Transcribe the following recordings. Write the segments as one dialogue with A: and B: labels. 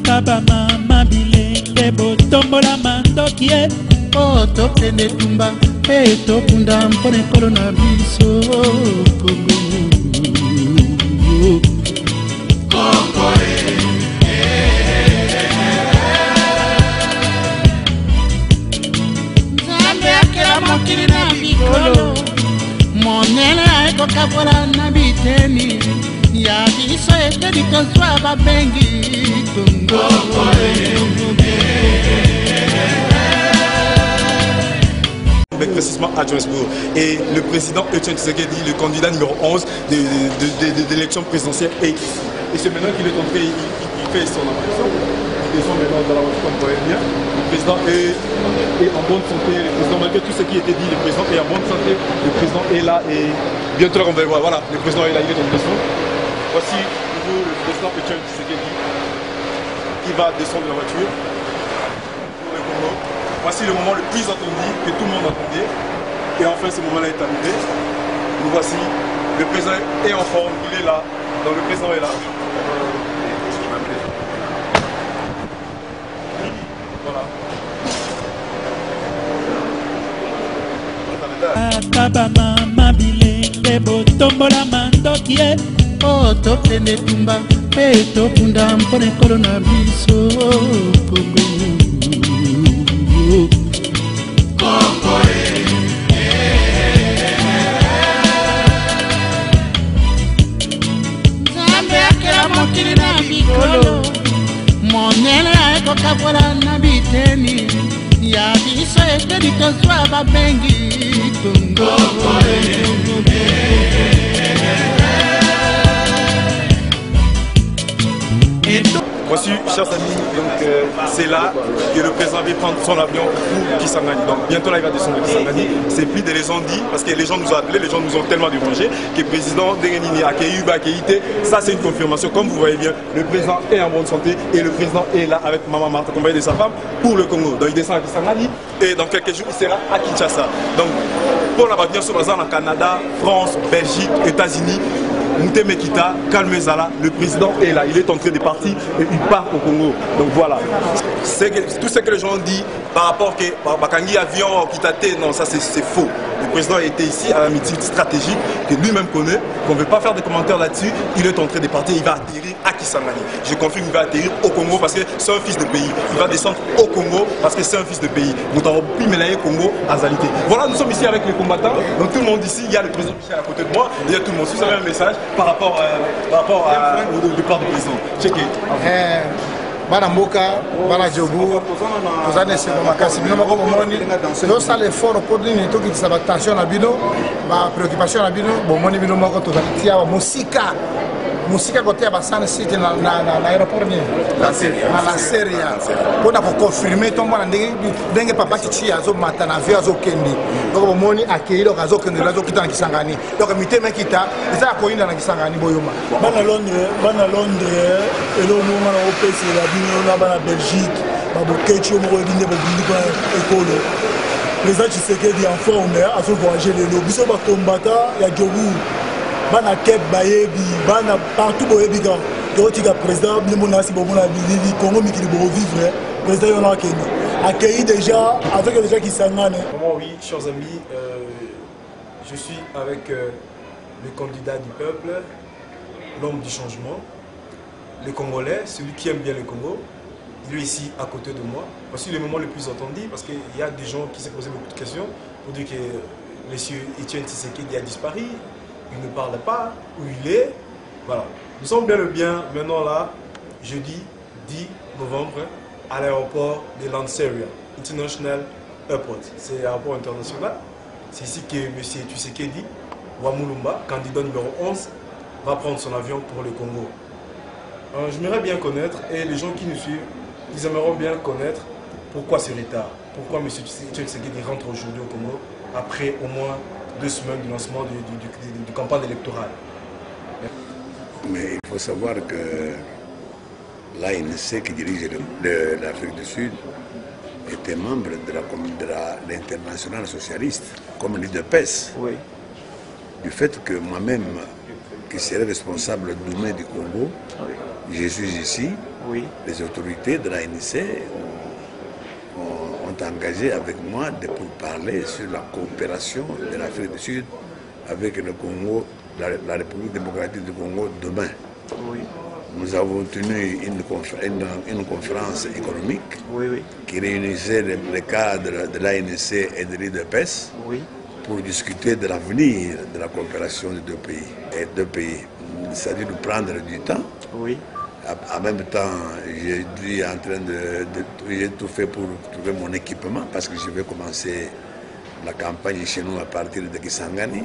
A: Kaba mama bilenge botombola mandokie
B: o tokende tumba pe tokunda mpona ekolo na biso Kongo. Nzambe akela mokili na mikolo monene aekokabola na biteni ya biso eteli tozwa babengi Kongo.
C: Avec précisément à Johannesburg. Et le président Etienne Tshisekedi, le candidat numéro 11 de l'élection présidentielle est ici. Et c'est maintenant qu'il est entré, il fait son apparition. Ils sont maintenant dans la voiture, comme vous voyez bien. Le président est en bonne santé. Le président, malgré tout ce qui a été dit, le président est en bonne santé. Le président est là et bientôt là, on va le voir. Voilà, le président est là, il est en descente. Voici le président Etienne Tshisekedi qui va descendre de la voiture. Voici le moment le plus attendu, que tout le monde attendait. Et enfin, ce moment-là est arrivé. Nous voici. Le président est en forme, il est là. Donc le président est là. Voilà.
A: Kaba mama bilenge botombola mandokie
B: o tokende tumba pe tokunda mpona ekolo na biso Kongo. Nzambe akela mokili na mikolo monene aekokabola na biteni ya biso eteli tozwa babengi Kongo.
C: Voici, chers amis, donc c'est là que le président va prendre son avion pour Kisangani. Donc bientôt là il va descendre de Kisangani. C'est plus des gens dit, parce que les gens nous ont appelés, les gens nous ont tellement dérangé que le président Dengenini a accueilli. Ça c'est une confirmation. Comme vous voyez bien, le président est en bonne santé et le président est là avec Maman Martha, accompagné de sa femme, pour le Congo. Donc il descend à Kisangani et dans quelques jours il sera à Kinshasa. Donc pour la venir sur le Canada, France, Belgique, États-Unis. Moutemekita, Kalmezala, le président est là, il est en train de partir et il part au Congo. Donc voilà, tout ce que les gens ont dit par rapport à Bakangi avion, Kitate, non, ça c'est faux. Le président était ici à un meeting stratégique que lui-même connaît, qu'on ne veut pas faire de commentaires là-dessus. Il est en train de partir, il va atterrir à Kisangani. Je confirme qu'il va atterrir au Congo parce que c'est un fils de pays. Il va descendre au Congo parce que c'est un fils de pays. Nous avons pu mélanger Congo à Zalité. Voilà, nous sommes ici avec les combattants. Donc tout le monde ici, il y a le président Michel à côté de moi, il y a tout le monde. Si vous avez un message par rapport au départ du président, checkez.
D: Bana mboka bana jobu tozane se makasi bino moko bomoni no sala effort pour dire to ki sa tension na bino ba préoccupation na bino bomoni bino moko tozali tia musika côté ya basane site na aéroport ni la série pour na confirmer to mwana ndenge papa titi azo mata na avion azo kendi donc bomoni accueillir azo kendi azo kita na Kisangani donc miteme kita eza ko inda na Kisangani boyoma
E: bana Londres elo moma na opesi la bino na bana Belgique ba bokechi mo ko binde bobindi ko ekolo président Tshisekedi en forme azo voyager le biso ba combattant ya Djobu bana kep bayebi bana partout boyebi ka totika président bimonasi bomona bilili Congo mikili bo vivre président yona Kenya accueilli déjà avec les gens qui s'engagent.
C: Oui, chers amis, je suis avec le candidat du peuple, l'homme du changement, le Congolais, celui qui aime bien le Congo. Il est ici à côté de moi. Voici le moment le plus attendu parce qu'il y a des gens qui se posaient beaucoup de questions pour dire que M. Etienne Tshisekedi a disparu. Il ne parle pas, où il est. Voilà. Nous sommes bien maintenant là, jeudi 10 novembre, à l'aéroport de Lanseria International Airport. C'est l'aéroport international. C'est ici que M. Tshisekedi Wamulumba, candidat numéro 11, va prendre son avion pour le Congo. J'aimerais bien connaître, et les gens qui nous suivent, ils aimeraient bien connaître pourquoi ce retard. Pourquoi M. Tshisekedi rentre aujourd'hui au Congo, après au moins 2 semaines du lancement du campagne électorale.
F: Mais il faut savoir que l'ANC qui dirige l'Afrique du Sud était membre de l'internationale socialiste, comme leader PES.
G: Oui.
F: Du fait que moi-même, qui serait responsable demain du Congo. Je suis ici. Les autorités de l'ANC ont engagé avec moi pour parler sur la coopération de l'Afrique du Sud avec le Congo, la République démocratique du Congo demain. Nous avons tenu une conférence économique qui réunissait les cadres de l'ANC et de l'UDPS pour discuter de l'avenir de la coopération des deux pays. C'est-à-dire de prendre du temps. En même temps, j'ai tout fait pour trouver mon équipement parce que je vais commencer la campagne chez nous à partir de Kisangani.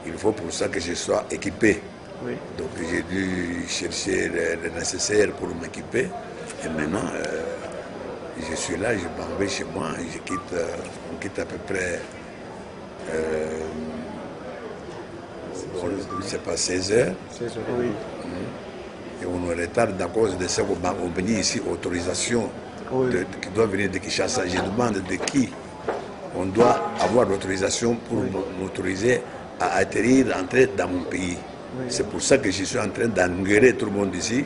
F: Il faut pour ça que je sois équipé. Donc j'ai dû chercher le nécessaire pour m'équiper. Et maintenant, je suis là, je m'en vais chez moi. On quitte à peu près, je ne sais pas, 16 heures. Et on retarde à cause de ce qu'on a ici, autorisation qui doit venir de Kinshasa. Je demande de qui on doit avoir l'autorisation pour m'autoriser à atterrir, entrer dans mon pays. C'est pour ça que je suis en train d'engueuler tout le monde ici,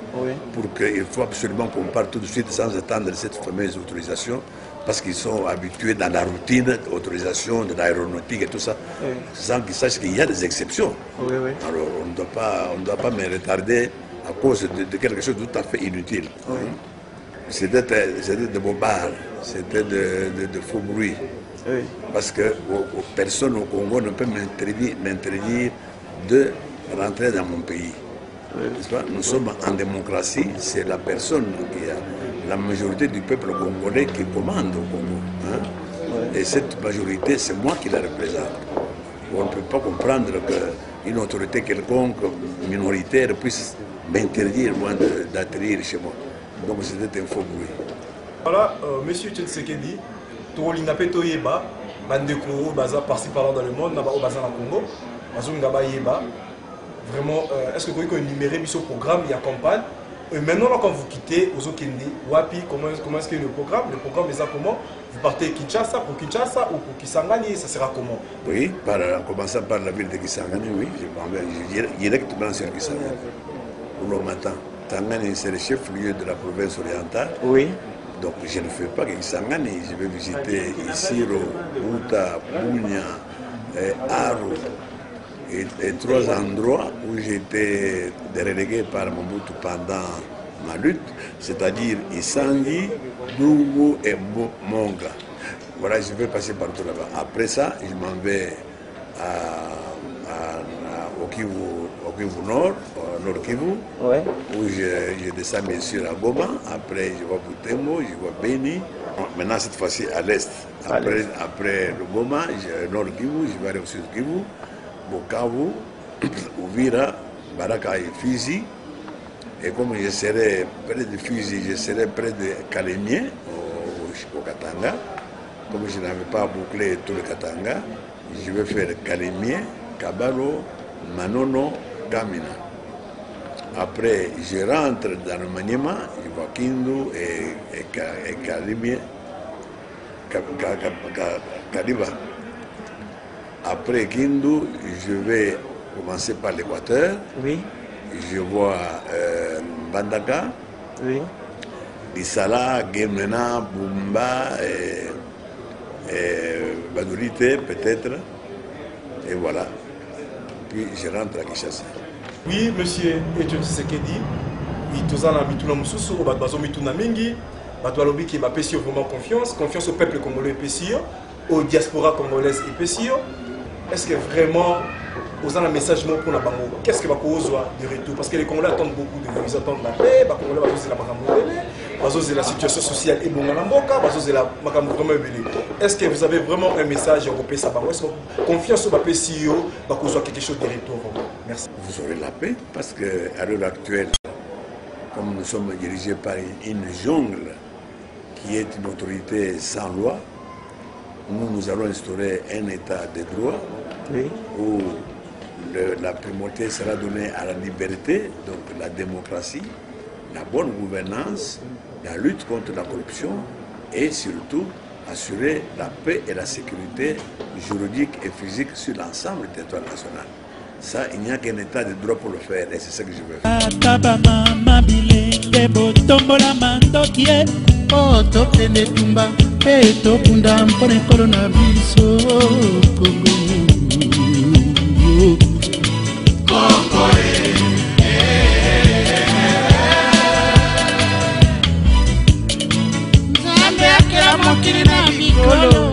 F: pour qu'il faut absolument qu'on parte tout de suite sans attendre cette fameuse autorisation, parce qu'ils sont habitués dans la routine d'autorisation de l'aéronautique et tout ça, sans qu'ils sachent qu'il y a des exceptions. Alors on ne doit pas me retarder à cause de quelque chose de tout à fait inutile. C'était de bobards, c'était de faux bruits. Parce que personne au Congo ne peut m'interdire de rentrer dans mon pays. Nous sommes en démocratie, c'est la personne qui a la majorité du peuple congolais qui commande au Congo. Et cette majorité, c'est moi qui la représente. On ne peut pas comprendre qu'une autorité quelconque, minoritaire, puisse m'interdire moi d'atterrir chez moi. Donc c'était un faux bruit.
C: Voilà, monsieur Tshisekedi, Tolinga Petoyeba, Bandeko, Baza, par-ci par-là dans le monde, Naba Baza dans le Congo, Bazunga Yeba. Vraiment, est-ce que vous pouvez énumérer ce programme, il y a campagne? Et maintenant, quand vous quittez Ozokendi, Wapi, comment est-ce que le programme est ça comment? Vous partez Kinshasa ou pour Kisangani, ça sera comment?
F: Oui, en commençant par la ville de Kisangani, oui, je vais directement sur Kisangani. Pour le matin. Tangani, c'est le chef-lieu de la province orientale. Donc je ne fais pas Kisangani, je vais visiter Isiro, Buta, Bunia, Aru. Et 3 endroits où j'ai été relégué par Mobutu pendant ma lutte, c'est-à-dire Isangi, Dougou et Monga. Voilà, je vais passer partout là-bas. Après ça, je m'en vais au Kivu Nord, Nord Kivu, où je descends bien sûr à Goma. Après, je vois Butembo, je vois Beni. Maintenant, cette fois-ci à l'est. Après le Goma, Nord Kivu, je vais aller au Sud Kivu. Bukavu, Uvira, Baraka et Fizi. Et comme je serai près de Fizi, je serai près de Kalemie, au Katanga. Comme je n'avais pas bouclé tout le Katanga, je vais faire Kalemie, Kabalo, Manono, Kamina. Après, je rentre dans le Maniema, je vois Kindu et Kalemie, Kaliba. Après Kindu, je vais commencer par l'Équateur. Je vois Bandaka, Lissala, Gemena, Bumba, Badurite peut-être. Et voilà. Puis je rentre à Kinshasa.
C: Oui, monsieur Etienne Tshisekedi, il a mituna mususu, bazo mituna mingi, bato lobi qui bapesi vraiment confiance au peuple congolais épessio, aux diaspora congolaise épessio. Est-ce que vraiment, vous avez un message pour la Bango? Qu'est-ce que vous avez de retour? Parce que les Congolais attendent beaucoup de vous. Ils attendent la paix, les Congolais attendent la situation sociale et est-ce que vous avez vraiment un message européen? Est-ce que confiance au PCO va causer quelque chose de retour? Merci.
F: Vous aurez la paix parce qu'à l'heure actuelle, comme nous sommes dirigés par une jungle qui est une autorité sans loi, nous allons instaurer un état de droit où la primauté sera donnée à la liberté, donc la démocratie, la bonne gouvernance, la lutte contre la corruption et surtout assurer la paix et la sécurité juridique et physique sur l'ensemble du territoire national. Ça, il n'y a qu'un état de droit pour le faire et c'est ça que je veux faire.
A: Atabama bilenge botombola mandokie.
B: Oh, tokende tumba pe tokunda mpona ekolo na biso Kongo. Nzambe akela mokili na mikolo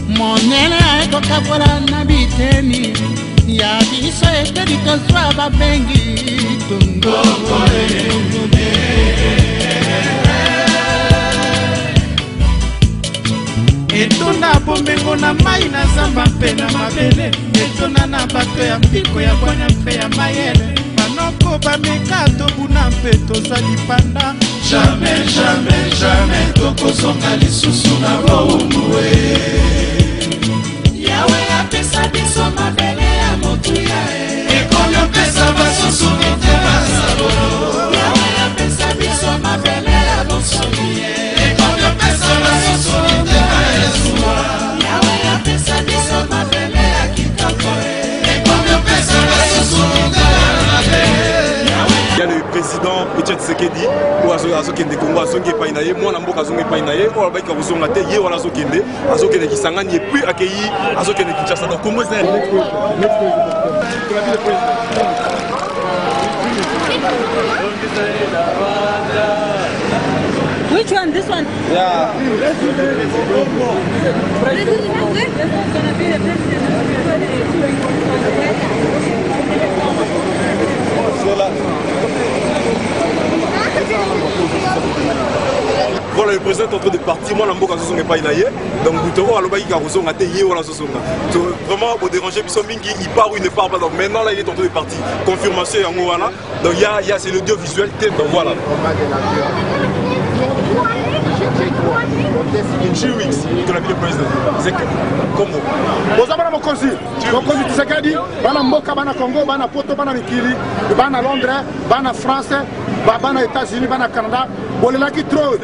B: monene ekokabola na biteni ya biso eteli tozwa babengi Kongo. Etona bombengo na mai na zamba mpe na mabele etona na bato ya mpiko ya bwana mpe ya mayele banoko bameka tobuna mpe tozali panda jamais jamais jamais tokozonga lisusu na boumue yawe apesa biso mabele ya motuya ekomi opesa basusu mitema sabolo yawe apesa biso mabele ya bosoni ekomi opesa basusu mitema yesuwa yawe apesa biso mabele ya kitoko ekomi opesa basusu mitema mabele.
C: Il y a le président Etienne Tshisekedi ou Azokende Congo, Azongi Painaye, moi Namboka Azongi Painaye, ou Albaï Karuzonga Te, Ye Wala Azokende, Azokende Kisangani, et puis accueilli Azokende Kinshasa. Donc comment c'est
G: Which one? This one?
C: Yeah. Voilà, le président est en train de partir. Moi, Namboka Azongi n'est pas inaye. Donc, Boutoro, Albaï Karuzonga Te, Ye Wala Azonga. Vraiment, au déranger, il part ou il ne part pas. Donc maintenant, là, il est en train de partir. Confirmation en Moana. Donc, c'est l'audiovisuel. Donc voilà. In 2 weeks, you're going to be the president. Congo.
D: Bozabana mokonzi. Mokonzi Tshisekedi, bana mboka, bana Congo, bana Poto, bana Mikili, bana Londres, bana France, bana États-Unis, bana Canada. Bolelaki trop.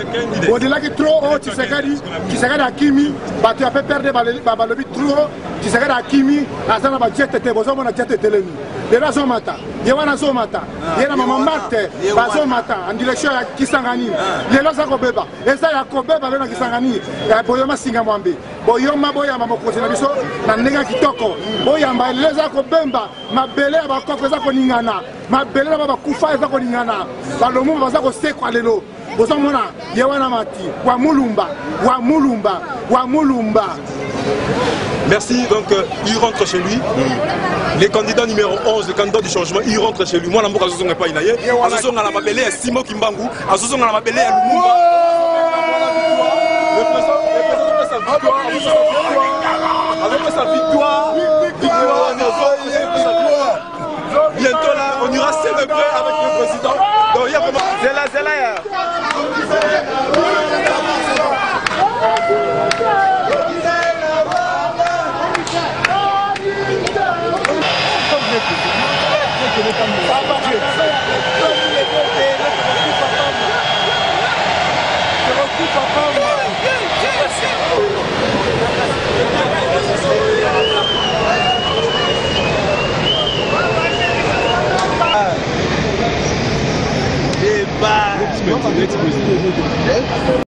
D: Bolelaki trop oh Tshisekedi. Tshisekedi akimi, batu a fait perdre balobi trop. Tshisekedi akimi, azana ba jet te bozomona jet teleni. Lera zomata. Yewana zomata. Yena mama Marte, bazomata en direction ya Kisangani. Lelo za kobeba. Eza ya kobeba lelo Kisangani. Ya boyoma singa mwambe. Boyoma boyama mokozi na biso na ndenga kitoko. Boyamba leza kobemba mabele ba kokoza koningana. Mabele ba kufa eza koningana. Balomo baza ko sekwa lelo. Bozomona yewana mati wa mulumba, wa mulumba, wa mulumba.
C: Merci, donc il rentre chez lui. Les candidats numéro 11, les candidats du changement, il rentre chez lui. Moi, Namboka Azozonga n'est pas inaye. Azozonga la mabele est Simo Kimbangu. Azozonga la mabele est Lumumba. Le président fait sa victoire. Avec sa victoire. Bientôt là, on ira célébrer avec le président. Donc il y a vraiment. C'est là. Next president.